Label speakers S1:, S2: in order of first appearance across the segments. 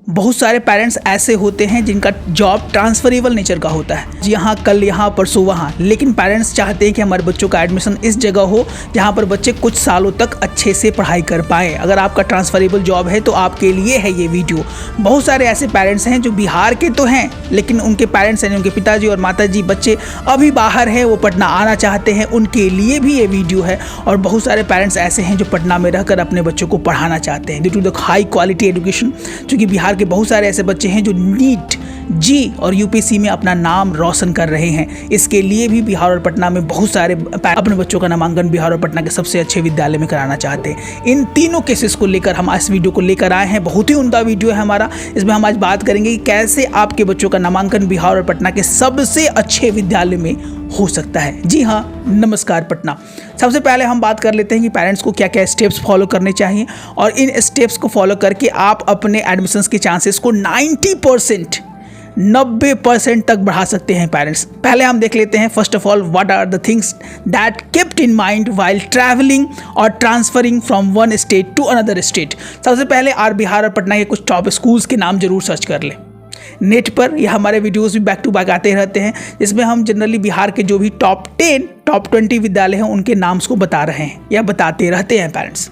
S1: बहुत सारे पेरेंट्स ऐसे होते हैं जिनका जॉब ट्रांसफरेबल नेचर का होता है, यहाँ कल यहाँ परसों वहाँ, लेकिन पेरेंट्स चाहते हैं कि हमारे बच्चों का एडमिशन इस जगह हो जहाँ पर बच्चे कुछ सालों तक अच्छे से पढ़ाई कर पाएँ। अगर आपका ट्रांसफरेबल जॉब है तो आपके लिए है ये वीडियो। बहुत सारे ऐसे पेरेंट्स हैं जो बिहार के तो हैं, लेकिन उनके पेरेंट्स यानी उनके पिताजी और माताजी बच्चे अभी बाहर हैं, वो पटना आना चाहते हैं, उनके लिए भी ये वीडियो है। और बहुत सारे पेरेंट्स ऐसे हैं जो पटना में रहकर अपने बच्चों को पढ़ाना चाहते हैं due to the high quality education, क्योंकि बिहार के बहुत सारे ऐसे बच्चे हैं जो नीट, जी और यूपीएससी में अपना नाम रोशन कर रहे हैं। इसके लिए भी बिहार और पटना में बहुत सारे अपने बच्चों का नामांकन बिहार और पटना के सबसे अच्छे विद्यालय में कराना चाहते हैं। इन तीनों केसेस को लेकर हम इस वीडियो को लेकर आए हैं। बहुत ही उम्दा वीडियो है हमारा। इसमें हम आज बात करेंगे कि कैसे आपके बच्चों का नामांकन बिहार और पटना के सबसे अच्छे विद्यालय में हो सकता है। जी हाँ, नमस्कार पटना। सबसे पहले हम बात कर लेते हैं कि पेरेंट्स को क्या क्या स्टेप्स फॉलो करने चाहिए, और इन स्टेप्स को फॉलो करके आप अपने एडमिशन्स के चांसेस को 90% तक बढ़ा सकते हैं पेरेंट्स। पहले हम देख लेते हैं first of all what are the things that kept in mind while traveling और transferring from one state to another state. सबसे पहले बिहार और पटना के कुछ टॉप स्कूल्स के नाम जरूर सर्च कर लें नेट पर। यह हमारे वीडियोस भी बैक टू बैक आते रहते हैं, जिसमें हम जनरली बिहार के जो भी टॉप 10 टॉप 20 विद्यालय हैं उनके नाम्स को बता रहे हैं या बताते रहते हैं पेरेंट्स।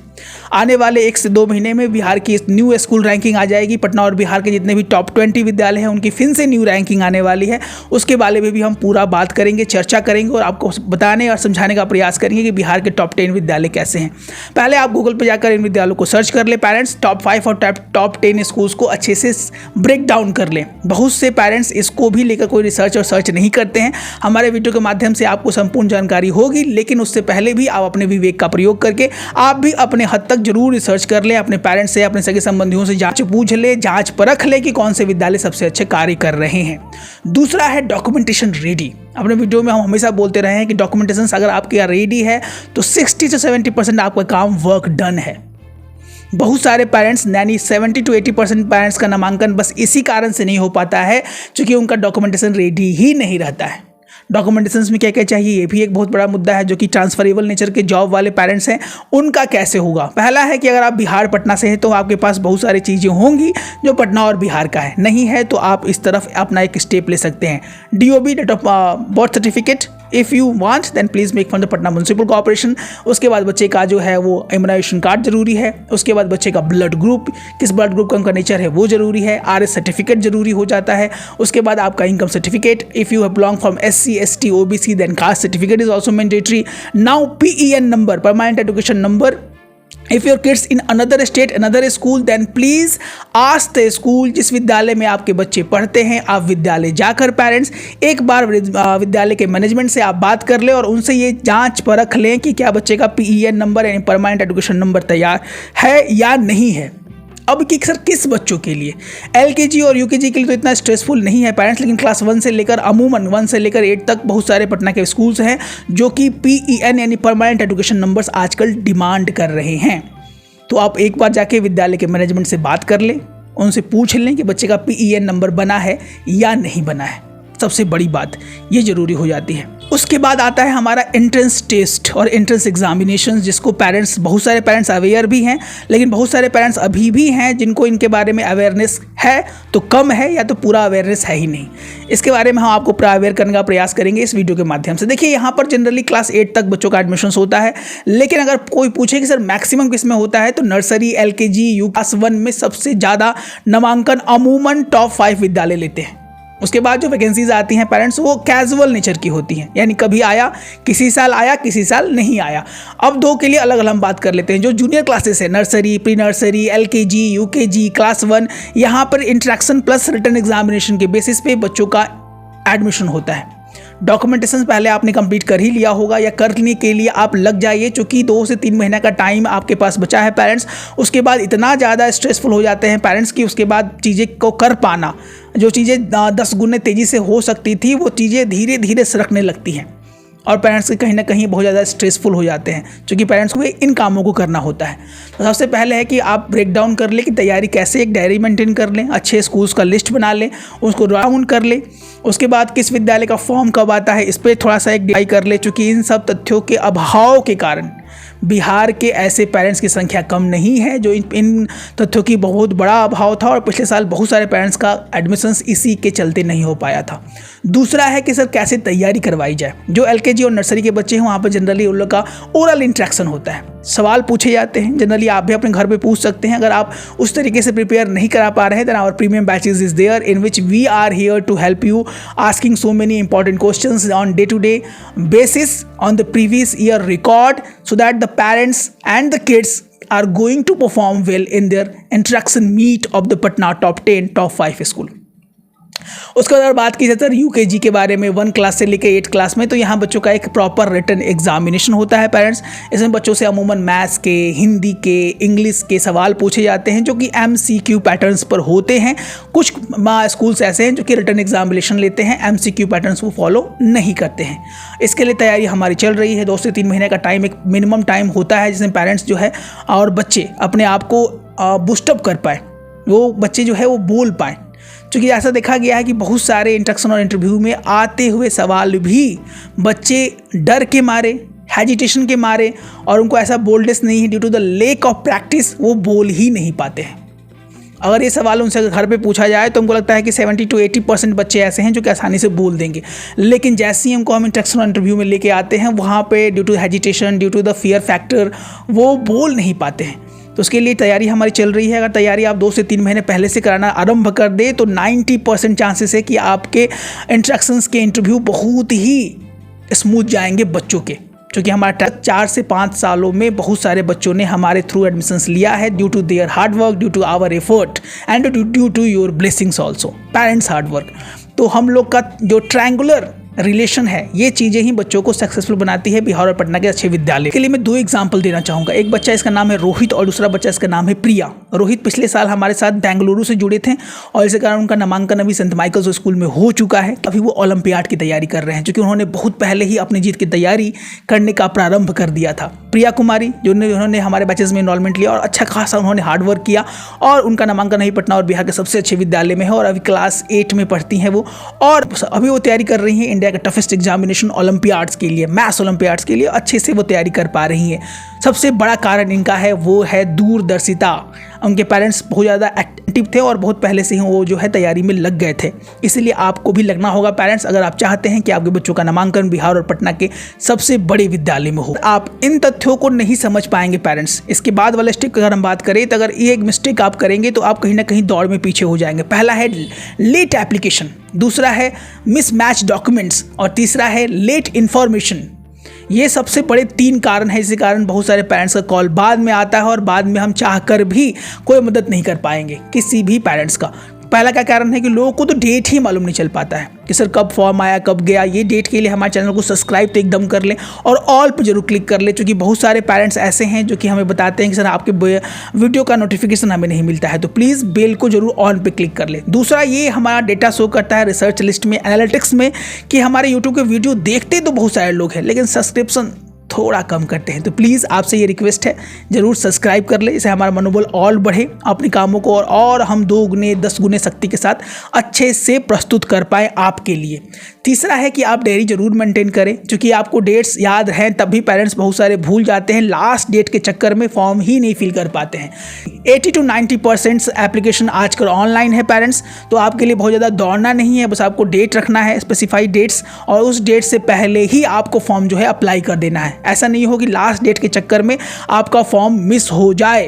S1: आने वाले 1 से 2 महीने में बिहार की न्यू स्कूल रैंकिंग आ जाएगी। पटना और बिहार के जितने भी टॉप 20 विद्यालय हैं उनकी फिर से न्यू रैंकिंग आने वाली है। उसके बारे में भी हम पूरा बात करेंगे, चर्चा करेंगे और आपको बताने और समझाने का प्रयास करेंगे कि बिहार के टॉप 10 विद्यालय कैसे हैं। पहले आप गूगल पर जाकर इन विद्यालयों को सर्च कर ले पेरेंट्स, टॉप 5 और टॉप 10 स्कूल्स को अच्छे से ब्रेक डाउन कर लें। बहुत से पेरेंट्स इसको भी लेकर कोई रिसर्च और सर्च नहीं करते हैं। हमारे वीडियो के माध्यम से आपको संपूर्ण जानकारी होगी, लेकिन उससे पहले भी आप अपने विवेक का प्रयोग करके आप भी अपने हद तक जरूर रिसर्च कर ले, अपने पेरेंट्स से, अपने सगे संबंधियों से जांच पूछ ले, जांच परख ले कि कौन से विद्यालय सबसे अच्छे कार्य कर रहे हैं। दूसरा है डॉक्यूमेंटेशन रेडी। अपने वीडियो में हम हमेशा बोलते रहे हैं कि डॉक्यूमेंटेशन अगर आपके यहाँ रेडी है तो 60 से 70% आपका काम वर्क डन है। बहुत सारे पेरेंट्स यानी 70 to 80% पेरेंट्स का नामांकन बस इसी कारण से नहीं हो पाता है क्योंकि उनका डॉक्यूमेंटेशन रेडी ही नहीं रहता है। डॉक्यूमेंटेशंस में क्या क्या चाहिए, ये भी एक बहुत बड़ा मुद्दा है, जो कि ट्रांसफरेबल नेचर के जॉब वाले पेरेंट्स हैं उनका कैसे होगा। पहला है कि अगर आप बिहार पटना से हैं तो आपके पास बहुत सारी चीज़ें होंगी जो पटना और बिहार का है, नहीं है तो आप इस तरफ अपना एक स्टेप ले सकते हैं। DOB date of birth certificate if you want then please make from the Patna municipal corporation. उसके बाद बच्चे का जो है वो इम्यूनाइजेशन कार्ड जरूरी है। उसके बाद बच्चे का ब्लड ग्रुप, किस ब्लड ग्रुप का उनका नेचर है वो जरूरी है। RS सर्टिफिकेट जरूरी हो जाता है। उसके बाद आपका income certificate, if you belong from SC ST OBC then caste certificate is also mandatory. Now PEN number, permanent education number. If your kids in another state, another school, then please ask the school जिस विद्यालय में आपके बच्चे पढ़ते हैं। आप विद्यालय जाकर पेरेंट्स एक बार विद्यालय के मैनेजमेंट से आप बात कर लें और उनसे ये जांच परख लें कि क्या बच्चे का PEN नंबर यानी परमानेंट एजुकेशन नंबर तैयार है या नहीं है। अब कि सर किस बच्चों के लिए, LKG और UKG के लिए तो इतना स्ट्रेसफुल नहीं है पेरेंट्स, लेकिन क्लास 1 से लेकर अमूमन 1 से लेकर 8 तक बहुत सारे पटना के स्कूल्स हैं जो कि PEN यानी परमानेंट एजुकेशन नंबर्स आजकल डिमांड कर रहे हैं। तो आप एक बार जाके विद्यालय के मैनेजमेंट से बात कर लें, उनसे पूछ लें कि बच्चे का PEN नंबर बना है या नहीं बना है। सबसे बड़ी बात ये जरूरी हो जाती है। उसके बाद आता है हमारा एंट्रेंस टेस्ट और एंट्रेंस एग्जामिनेशन, जिसको पेरेंट्स, बहुत सारे पेरेंट्स अवेयर भी हैं, लेकिन बहुत सारे पेरेंट्स अभी भी हैं जिनको इनके बारे में अवेयरनेस है तो कम है या तो पूरा अवेयरनेस है ही नहीं। इसके बारे में हम आपको पूरा अवेयर करने का प्रयास करेंगे इस वीडियो के माध्यम से। देखिए, यहाँ पर जनरली क्लास 8 तक बच्चों का एडमिशन होता है, लेकिन अगर कोई पूछे कि सर मैक्सिमम किस में होता है तो नर्सरी, LKG, क्लास 1 में सबसे ज़्यादा नामांकन अमूमन टॉप 5 विद्यालय लेते हैं। उसके बाद जो वैकेंसीज आती हैं पेरेंट्स वो कैजुअल नेचर की होती हैं, यानी कभी आया, किसी साल आया, किसी साल नहीं आया। अब 2 के लिए अलग अलग हम बात कर लेते हैं। जो जूनियर क्लासेस है, nursery, pre nursery, LKG, UKG, class 1, यहाँ पर इंटरेक्शन प्लस रिटन एग्जामिनेशन के बेसिस पे बच्चों का एडमिशन होता है। डॉक्यूमेंटेशन पहले आपने कंप्लीट कर ही लिया होगा या करने के लिए आप लग जाइए, चूँकि 2 से 3 महीने का टाइम आपके पास बचा है पेरेंट्स। उसके बाद इतना ज़्यादा स्ट्रेसफुल हो जाते हैं पेरेंट्स की उसके बाद चीज़ें को कर पाना, जो चीज़ें 10 गुने तेज़ी से हो सकती थी वो चीज़ें धीरे धीरे सरकने लगती हैं और पेरेंट्स के कहीं ना कहीं बहुत ज़्यादा स्ट्रेसफुल हो जाते हैं, क्योंकि पेरेंट्स को इन कामों को करना होता है। तो सबसे पहले है कि आप ब्रेक डाउन कर लें कि तैयारी कैसे, एक डायरी मेंटेन कर लें, अच्छे स्कूल्स का लिस्ट बना लें, उसको राउंड कर लें। उसके बाद किस विद्यालय का फॉर्म कब आता है इस पर थोड़ा सा एक डिवाइड कर ले, चूँकि इन सब तथ्यों के अभाव के कारण बिहार के ऐसे पेरेंट्स की संख्या कम नहीं है जो इन तथ्यों की बहुत बड़ा अभाव था और पिछले साल बहुत सारे पेरेंट्स का एडमिशन्स इसी के चलते नहीं हो पाया था। दूसरा है कि सर कैसे तैयारी करवाई जाए। जो एलकेजी और नर्सरी के बच्चे हैं वहाँ पर जनरली उन लोग का ओरल इंटरेक्शन होता है, सवाल पूछे जाते हैं। जनरली आप भी अपने घर पे पूछ सकते हैं। अगर आप उस तरीके से प्रिपेयर नहीं करा पा रहे हैं then our premium batches is there in which we are here to help you asking so many important questions on day to day basis on the previous year record so that the parents and the kids are going to perform well in their interaction meet of the Patna top 10 top 5 school। उसके बाद बात की जाए sir UKG के बारे में 1 class से लेकर 8 क्लास में, तो यहाँ बच्चों का एक प्रॉपर रिटन एग्जामिनेशन होता है पेरेंट्स। इसमें बच्चों से अमूमन मैथ्स के, हिंदी के, इंग्लिश के सवाल पूछे जाते हैं जो कि MCQ पैटर्न्स पर होते हैं। कुछ स्कूल्स ऐसे हैं जो कि रिटन एग्जामिनेशन लेते हैं, MCQ पैटर्न्स वो फॉलो नहीं करते हैं। इसके लिए तैयारी हमारी चल रही है। 2 से 3 महीने का टाइम एक मिनिमम टाइम होता है जिसमें पेरेंट्स जो है और बच्चे अपने आप को बूस्टअप कर पाए, वो बच्चे जो है वो बोल पाएँ। क्योंकि ऐसा देखा गया है कि बहुत सारे इंटरेक्शन और इंटरव्यू में आते हुए सवाल भी बच्चे डर के मारे, हेजिटेशन के मारे और उनको ऐसा बोल्डनेस नहीं है due to the lack of practice, वो बोल ही नहीं पाते हैं। अगर ये सवाल उनसे घर पे पूछा जाए तो हमको लगता है कि 70 to 80% बच्चे ऐसे हैं जो कि आसानी से बोल देंगे, लेकिन जैसे ही हम इंटरेक्शन और इंटरव्यू में लेके आते हैं वहाँ पे due to hesitation, due to the fear factor वो बोल नहीं पाते हैं। तो उसके लिए तैयारी हमारी चल रही है। अगर तैयारी आप 2 से 3 महीने पहले से कराना आरंभ कर दे तो 90% चांसेस है कि आपके इंटरेक्शंस के इंटरव्यू बहुत ही स्मूथ जाएंगे बच्चों के, क्योंकि हमारा 4 से 5 सालों में बहुत सारे बच्चों ने हमारे थ्रू एडमिशन्स लिया है due to their hard work, due to our effort and due to your blessings also, parents hard work. तो हम लोग का जो ट्रायंगुलर रिलेशन है ये चीज़ें ही बच्चों को सक्सेसफुल बनाती है बिहार और पटना के अच्छे विद्यालय के लिए। मैं 2 एग्जांपल देना चाहूँगा। एक बच्चा इसका नाम है रोहित और दूसरा बच्चा इसका नाम है प्रिया। रोहित पिछले साल हमारे साथ बेंगलुरु से जुड़े थे और इसी कारण उनका नामांकन अभी सेंट माइकल्स स्कूल में हो चुका है। अभी वो ओलंपियाड की तैयारी कर रहे हैं क्योंकि उन्होंने बहुत पहले ही अपनी जीत की तैयारी करने का प्रारंभ कर दिया था। प्रिया कुमारी उन्होंने हमारे बैचेस में इन्वॉल्वमेंट लिया और अच्छा खासा उन्होंने हार्डवर्क किया और उनका नामांकन अभी पटना और बिहार के सबसे अच्छे विद्यालय में है और अभी क्लास 8 में पढ़ती हैं वो, और अभी वो तैयारी कर रही हैं इंडिया का टफेस्ट एग्जामिनेशन ओलंपियाड्स के लिए, मैथ्स ओलंपियाड्स के लिए अच्छे से वो तैयारी कर पा रही हैं। सबसे बड़ा कारण इनका है वो है दूरदर्शिता। उनके पेरेंट्स बहुत ज़्यादा एक्टिव थे और बहुत पहले से ही वो जो है तैयारी में लग गए थे, इसलिए आपको भी लगना होगा पेरेंट्स अगर आप चाहते हैं कि आपके बच्चों का नामांकन बिहार और पटना के सबसे बड़े विद्यालय में हो। आप इन तथ्यों को नहीं समझ पाएंगे पेरेंट्स। इसके बाद वाले स्टेप अगर हम बात करें तो अगर ये एक मिस्टेक आप करेंगे तो आप कहीं ना कहीं दौड़ में पीछे हो जाएंगे। पहला है लेट एप्लीकेशन, दूसरा है मिसमैच डॉक्यूमेंट्स और तीसरा है लेट इन्फॉर्मेशन। ये सबसे बड़े 3 कारण हैं इसी कारण बहुत सारे पेरेंट्स का कॉल बाद में आता है और बाद में हम चाह कर भी कोई मदद नहीं कर पाएंगे किसी भी पेरेंट्स का। पहला क्या कारण है कि लोगों को तो डेट ही मालूम नहीं चल पाता है कि सर कब फॉर्म आया कब गया। ये डेट के लिए हमारे चैनल को सब्सक्राइब तो एकदम कर लें और ऑल पर जरूर क्लिक कर लें, क्योंकि बहुत सारे पेरेंट्स ऐसे हैं जो कि हमें बताते हैं कि सर आपके वीडियो का नोटिफिकेशन हमें नहीं मिलता है, तो प्लीज़ बेल को जरूर ऑन पे क्लिक कर लें। दूसरा, ये हमारा डेटा शो करता है रिसर्च लिस्ट में, एनालिटिक्स में, कि हमारे यूट्यूब के वीडियो देखते तो बहुत सारे लोग हैं लेकिन सब्सक्रिप्शन थोड़ा कम करते हैं। तो प्लीज़ आपसे ये रिक्वेस्ट है जरूर सब्सक्राइब कर ले, इससे हमारा मनोबल और बढ़े, अपने कामों को और हम 2 गुने 10 गुने शक्ति के साथ अच्छे से प्रस्तुत कर पाए आपके लिए। तीसरा है कि आप डायरी जरूर मेंटेन करें, क्योंकि आपको डेट्स याद हैं तब भी पेरेंट्स बहुत सारे भूल जाते हैं, लास्ट डेट के चक्कर में फॉर्म ही नहीं फिल कर पाते हैं। 80 to 90% एप्लीकेशन आजकल ऑनलाइन है पेरेंट्स, तो आपके लिए बहुत ज़्यादा दौड़ना नहीं है, बस आपको डेट रखना है, स्पेसिफाइड डेट्स, और उस डेट से पहले ही आपको फॉर्म जो है अप्लाई कर देना है। ऐसा नहीं हो कि लास्ट डेट के चक्कर में आपका फॉर्म मिस हो जाए।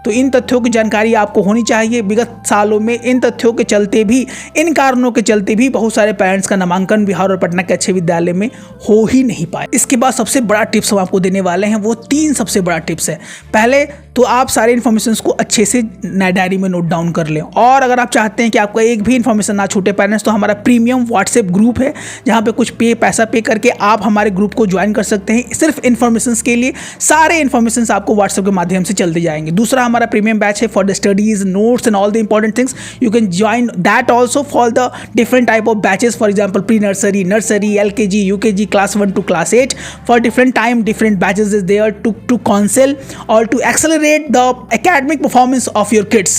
S1: तो इन तथ्यों की जानकारी आपको होनी चाहिए। विगत सालों में इन तथ्यों के चलते भी, इन कारणों के चलते भी बहुत सारे पेरेंट्स का नामांकन बिहार और पटना के अच्छे विद्यालय में हो ही नहीं पाए। इसके बाद सबसे बड़ा टिप्स हम आपको देने वाले हैं, वो 3 सबसे बड़ा टिप्स है। पहले तो आप सारे इन्फॉर्मेशन को अच्छे से डायरी में नोट डाउन कर लें, और अगर आप चाहते हैं कि आपका एक भी इन्फॉर्मेशन ना छूटे पेरेंट्स, तो हमारा प्रीमियम व्हाट्सएप ग्रुप है जहाँ पे कुछ पैसा पे करके आप हमारे ग्रुप को ज्वाइन कर सकते हैं। सिर्फ इन्फॉर्मेशन के लिए सारे इन्फॉर्मेशन आपको व्हाट्सएप के माध्यम से चलते जाएंगे। दूसरा, हमारा प्रीमियम बैच है for the studies, notes and all the important things. You can join that also for the different type of batches, for example pre nursery, nursery, LKG, UKG, class 1 to class 8. For different time, different batches is there to counsel or to accelerate the academic performance of your kids.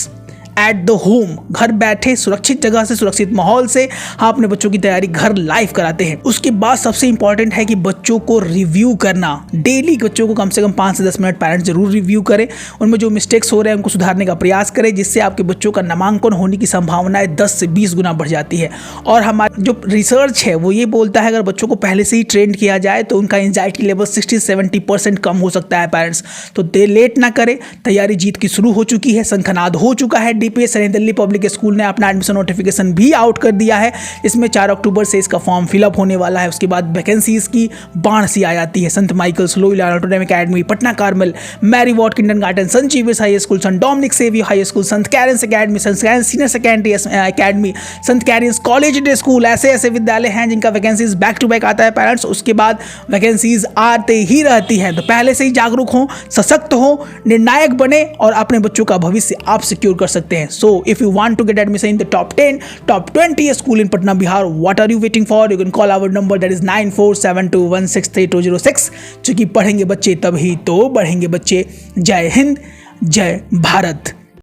S1: At the home, घर बैठे सुरक्षित जगह से, सुरक्षित माहौल से हम अपने बच्चों की तैयारी घर लाइव कराते हैं। उसके बाद सबसे इंपॉर्टेंट है कि बच्चों को रिव्यू करना। डेली बच्चों को कम से कम 5 से 10 मिनट पेरेंट्स जरूर रिव्यू करें, उनमें जो मिस्टेक्स हो रहे हैं उनको सुधारने का प्रयास करें, जिससे आपके बच्चों का नामांकन होने की संभावनाएं 10 से 20 गुना बढ़ जाती है। और हमारा जो रिसर्च है वो ये बोलता है अगर बच्चों को पहले से ही ट्रेंड किया जाए तो उनका एंजाइटी लेवल 60-70% कम हो सकता है। पेरेंट्स तो देर लेट ना करें, तैयारी जीत की शुरू हो चुकी है, शंखनाद हो चुका है। डीपीएस यानी दिल्ली पब्लिक स्कूल ने अपना एडमिशन नोटिफिकेशन भी आउट कर दिया है। इसमें 4 अक्टूबर से इसका फॉर्म फिलअप होने वाला है। उसके बाद वैकेंसीज की बाढ़ सी आ जाती है। संत Michael's, Loyola Notre Dame Academy, Patna Carmel, Mary Ward Kindergarten, संत जीवियर्स हाई स्कूल, संत डोमिनिक सेवियर हाई स्कूल, संत कैरेंस एकेडमी, संत कैरेंस सीनियर सेकेंडरी एकेडमी, संत कैरेंस कॉलेज डे स्कूल, ऐसे विद्यालय हैं जिनका वैकेंसीज बैक टू बैक आता है पेरेंट्स। उसके बाद वैकेंसीज आते ही रहती हैं, तो पहले से ही जागरूक हों, सशक्त हों, निर्णायक बने और अपने बच्चों का भविष्य आप सिक्योर कर सकते हैं। So if you want to get admission in the top 10, top 20 school in Patna Bihar, what are you waiting for? You can call our number that is 9472163206। चूंकि पढ़ेंगे बच्चे तभी तो बढ़ेंगे बच्चे। जय हिंद, जय भारत।